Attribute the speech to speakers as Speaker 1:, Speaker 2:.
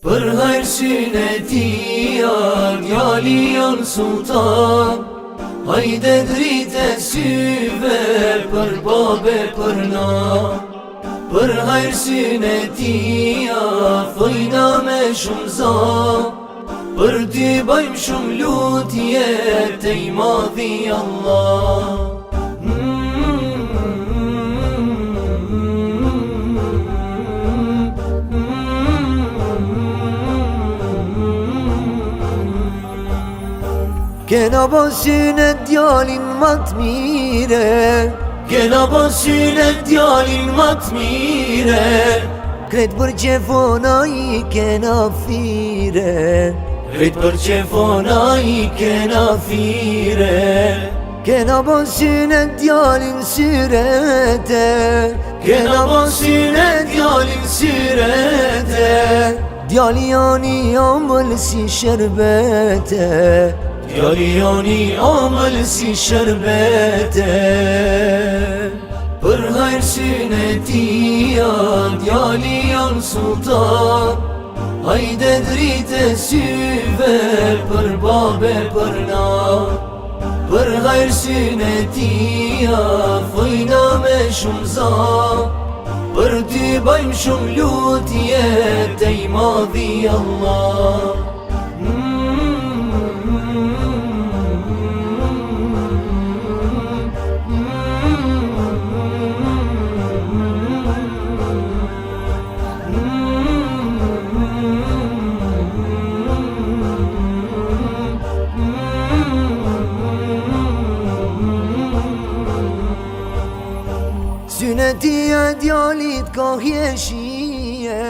Speaker 1: Për hajrësin e tia, djali jon sultan. Hajde drite syve, për babe për na. Për hajrësin e tia, thojna me shumë za. Për ty bajmë shumë lutje, te i madhi Allah.
Speaker 2: Kena ba syne djalin ma t'mire,
Speaker 1: Kena ba syne djalin ma t'mire,
Speaker 2: kret për qefona i kena fire.
Speaker 1: Kret për qefona i kena fire.
Speaker 2: Kena ba syne djalin syrete,
Speaker 1: Kena ba syne djalin syrete,
Speaker 2: djali joni amël si sherbete.
Speaker 1: Djali joni amël si sherbete. Për hajrësin e tia, djali jon sultan. Hajde drite syve, për babe për na. Për hajrësin e tia, thojna me shumë za. Për ty bajmë shumë lutje, te i madhi Allah.
Speaker 2: Syne tia djalit ka hjeshije,